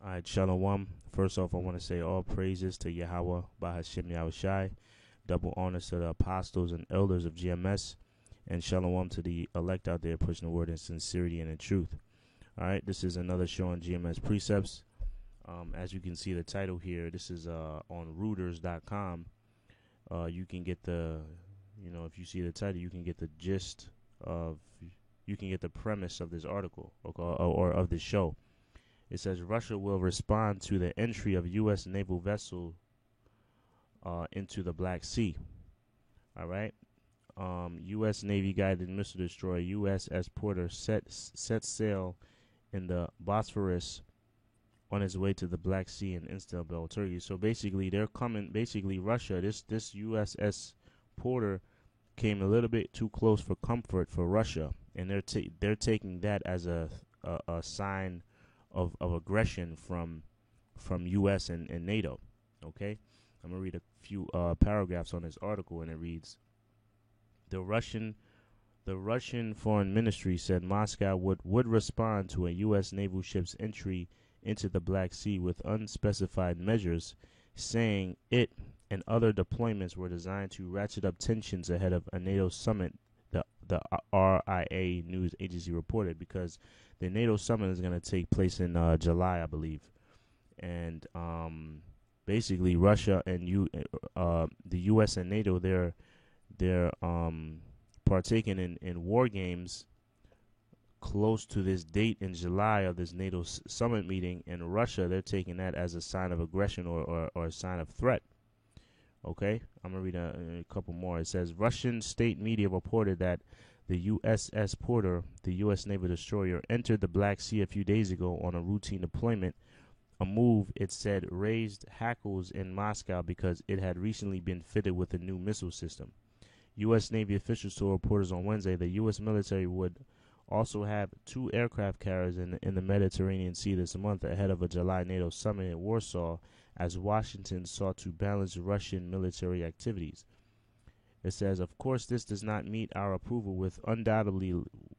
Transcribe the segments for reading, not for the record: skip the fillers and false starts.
All right, Shalom. First off, I want to say all praises to Yahweh, Bahashim Yahushai, double honors to the apostles and elders of GMS, and Shalom to the elect out there pushing the word in sincerity and in truth. All right, this is another show on GMS Precepts. As you can see the title here, this is on Reuters.com. You can get if you see the title, you can get the gist of, you can get the premise of this article or of this show. It says Russia will respond to the entry of U.S. naval vessel into the Black Sea. All right. U.S. Navy guided missile destroyer USS Porter set sail in the Bosphorus on its way to the Black Sea in Istanbul, Turkey. So basically, they're coming. Basically, Russia. This USS Porter came a little bit too close for comfort for Russia, and they're taking that as a sign of aggression from U.S. and NATO. Okay, I'm gonna read a few paragraphs on this article, and it reads: The Russian Foreign Ministry said Moscow would respond to a U.S. naval ship's entry into the Black Sea with unspecified measures, saying it and other deployments were designed to ratchet up tensions ahead of a NATO summit. The RIA news agency reported, because the NATO summit is going to take place in July, I believe, and basically Russia and the U.S. and NATO, they're partaking in war games close to this date in July of this NATO summit meeting. And Russia, they're taking that as a sign of aggression or a sign of threat. Okay, I'm going to read a couple more. It says Russian state media reported that the USS Porter, the U.S. naval destroyer, entered the Black Sea a few days ago on a routine deployment, a move it said raised hackles in Moscow because it had recently been fitted with a new missile system. U.S. Navy officials told reporters on Wednesday the U.S. military would also have 2 aircraft carriers in the Mediterranean Sea this month ahead of a July NATO summit in Warsaw, as Washington sought to balance Russian military activities. It says, of course, this does not meet our approval with undoubtedly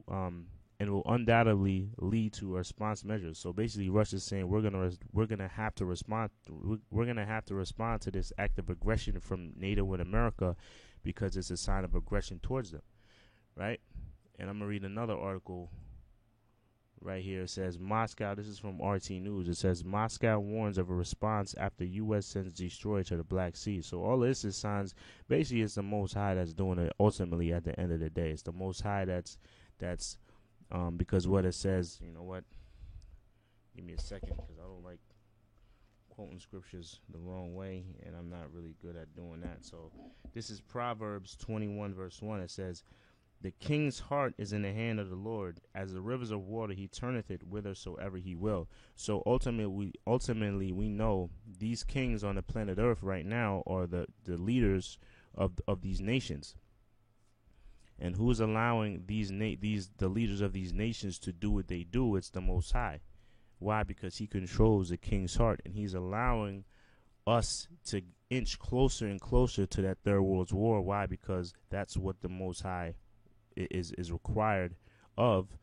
and will undoubtedly lead to response measures. So basically, Russia's saying we're gonna have to respond to this act of aggression from NATO and America, because it's a sign of aggression towards them, right? And I'm gonna read another article right here. It says Moscow. This is from RT News. It says Moscow warns of a response after U.S. sends destroyer to the Black Sea. So all this is signs. Basically, it's the Most High that's doing it. Ultimately, at the end of the day, it's the Most High that's because what it says. You know what? Give me a second, because I don't like quoting scriptures the wrong way, and I'm not really good at doing that. So this is Proverbs 21 verse 1. It says, the king's heart is in the hand of the Lord. As the rivers of water, he turneth it whithersoever he will. So ultimately, we know these kings on the planet Earth right now are the leaders of these nations. And who's allowing the leaders of these nations to do what they do? It's the Most High. Why? Because he controls the king's heart, and he's allowing us to inch closer and closer to that third world war. Why? Because that's what the Most High is required of,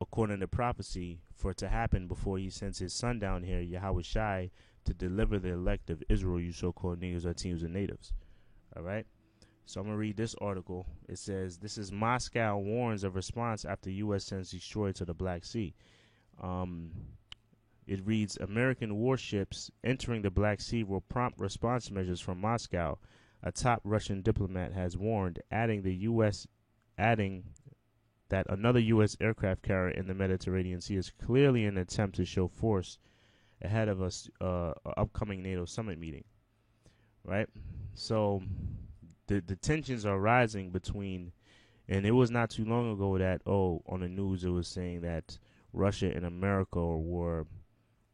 according to prophecy, for it to happen before he sends his son down here, Yahweh Shai, to deliver the elect of Israel, you so-called niggas, Latinos, and natives. All right? So I'm going to read this article. It says, this is Moscow warns of response after U.S. sends destroyer to the Black Sea. It reads, American warships entering the Black Sea will prompt response measures from Moscow. A top Russian diplomat has warned, adding that another U.S. aircraft carrier in the Mediterranean Sea is clearly an attempt to show force ahead of a upcoming NATO summit meeting. Right? So the tensions are rising between, and it was not too long ago that, on the news it was saying that Russia and America were,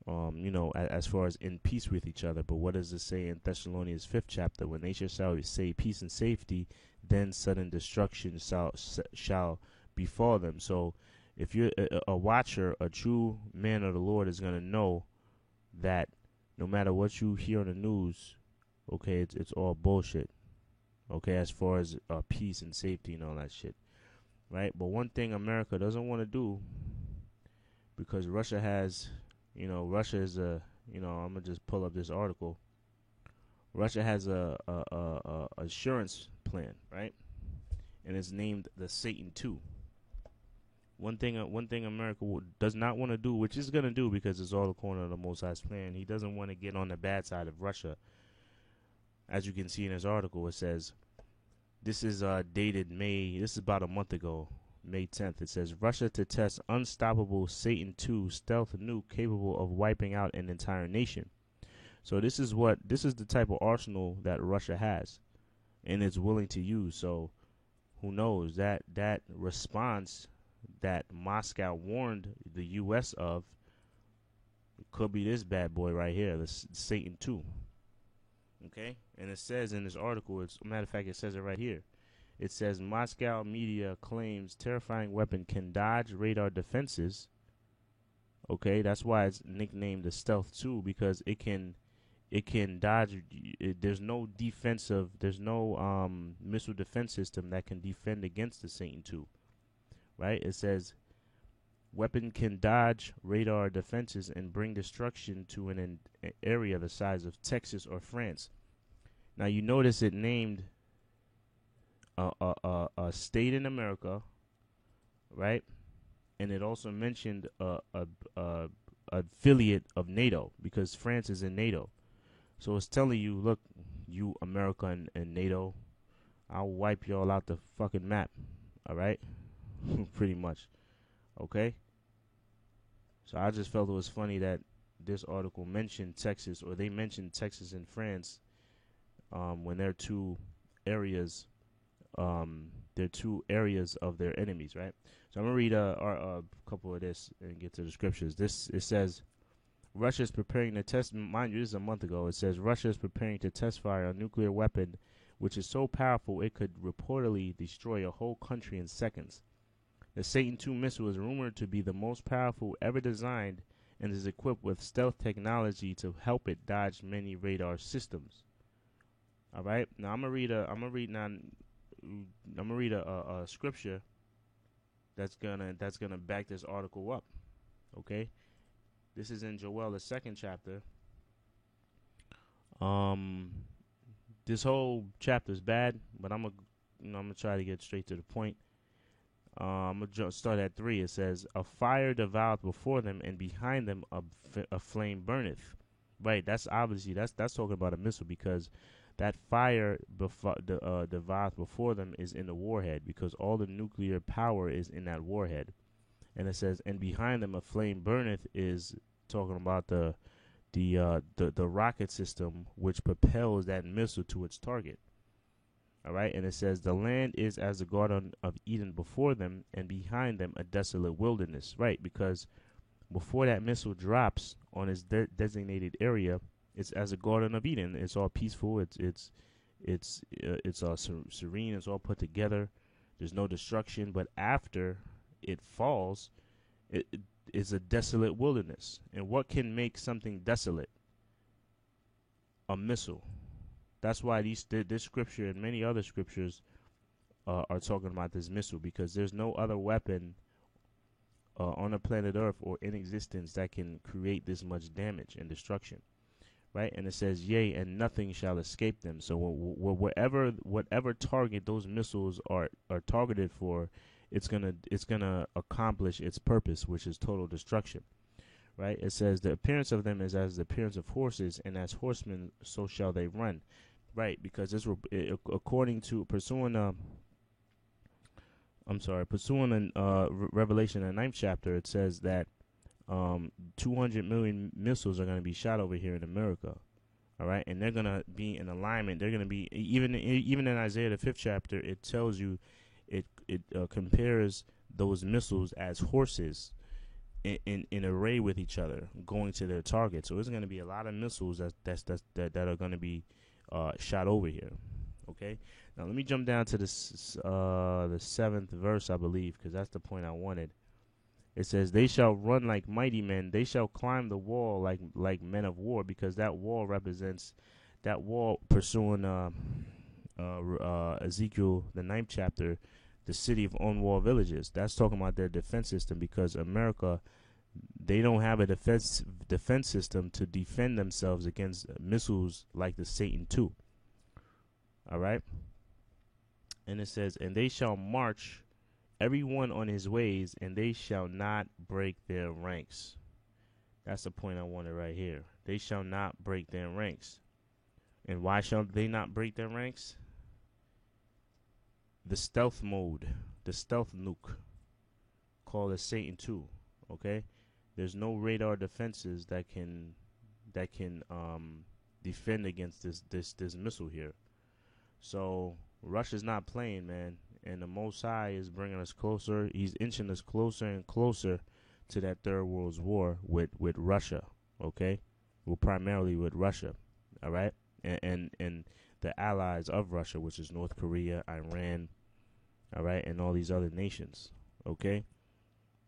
as far as in peace with each other. But what does it say in Thessalonians 5th chapter? When they shall say peace and safety, then sudden destruction shall befall them. So if you're a watcher, a true man of the Lord is going to know that no matter what you hear on the news, okay, it's all bullshit. Okay, as far as peace and safety and all that shit. Right? But one thing America doesn't want to do, because Russia has, Russia is I'm gonna just pull up this article. Russia has a assurance plan, right? And it's named the Satan II. One thing America does not want to do, which is gonna do because it's all according to the Most High's plan. He doesn't want to get on the bad side of Russia. As you can see in his article, it says this is dated May. This is about a month ago, May 10th. It says Russia to test unstoppable Satan II stealth nuke capable of wiping out an entire nation. So this is the type of arsenal that Russia has, and it's willing to use. So who knows that response that Moscow warned the U.S. of could be this bad boy right here, the Satan II. Okay, and it says in this article, matter of fact, it says it right here. It says Moscow media claims terrifying weapon can dodge radar defenses. Okay, that's why it's nicknamed the Stealth II, because it can dodge. There's no missile defense system that can defend against the Satan II. Right? It says weapon can dodge radar defenses and bring destruction to an area the size of Texas or France. Now you notice it named a state in America, right? And it also mentioned a affiliate of NATO, because France is in NATO. So it's telling you, look, you America and NATO, I'll wipe y'all out the fucking map. All right, pretty much. Okay. So I just felt it was funny that this article mentioned Texas, or they mentioned Texas and France, when they're two areas of their enemies, right? So I'm gonna read a couple of this and get to the scriptures. It says Russia is preparing to test. Mind you, this is a month ago. It says Russia is preparing to test fire a nuclear weapon, which is so powerful it could reportedly destroy a whole country in seconds. The Satan II missile is rumored to be the most powerful ever designed and is equipped with stealth technology to help it dodge many radar systems. All right. Now I'm gonna read a scripture that's gonna back this article up. Okay. This is in Joel, the 2nd chapter. This whole chapter is bad, but I'm gonna try to get straight to the point. I'm gonna start at 3. It says, "A fire devoureth before them, and behind them a flame burneth." Right. That's obviously that's talking about a missile, because that fire devoureth before them is in the warhead, because all the nuclear power is in that warhead. And it says, "And behind them a flame burneth," is talking about the rocket system which propels that missile to its target. All right, and it says, "The land is as the Garden of Eden before them, and behind them a desolate wilderness." Right, because before that missile drops on its designated area, it's as a Garden of Eden. It's all peaceful. It's all serene. It's all put together. There's no destruction. But after it falls, it is a desolate wilderness. And what can make something desolate? A missile. That's why this scripture and many other scriptures are talking about this missile, because there's no other weapon on the planet Earth or in existence that can create this much damage and destruction. Right? And it says, "Yea, and nothing shall escape them." So whatever target those missiles are targeted for, it's gonna accomplish its purpose, which is total destruction. Right? It says, "The appearance of them is as the appearance of horses, and as horsemen so shall they run." Right? Because according to pursuing Revelation, the 9th chapter, it says that 200 million missiles are going to be shot over here in America. All right, and they're going to be in alignment. They're going to be even in Isaiah, the 5th chapter, it tells you, it compares those missiles as horses in array with each other, going to their target. So there's going to be a lot of missiles that are going to be shot over here. Okay, now let me jump down to the 7th verse, I believe, because that's the point I wanted. It says, "They shall run like mighty men; they shall climb the wall like men of war," because that wall represents pursuing Ezekiel, the 9th chapter, the city of unwalled villages. That's talking about their defense system, because America, they don't have a defense system to defend themselves against missiles like the Satan II. All right. And it says, and they shall march every one on his ways, and they shall not break their ranks. That's the point I wanted right here. They shall not break their ranks. And why shall they not break their ranks? The stealth mode, the stealth nuke, called a Satan II. Okay, there's no radar defenses that can defend against this missile here. So Russia's not playing, man, and the Most High is bringing us closer. He's inching us closer and closer to that third world war with Russia. Okay, well, primarily with Russia. All right, and the allies of Russia, which is North Korea, Iran, all right, and all these other nations. Okay,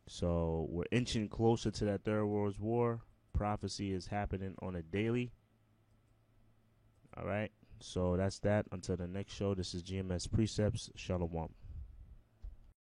so we're inching closer to that third world war. Prophecy is happening on a daily. All right, so that's that. Until the next show, this is GMS Precepts. Shalom.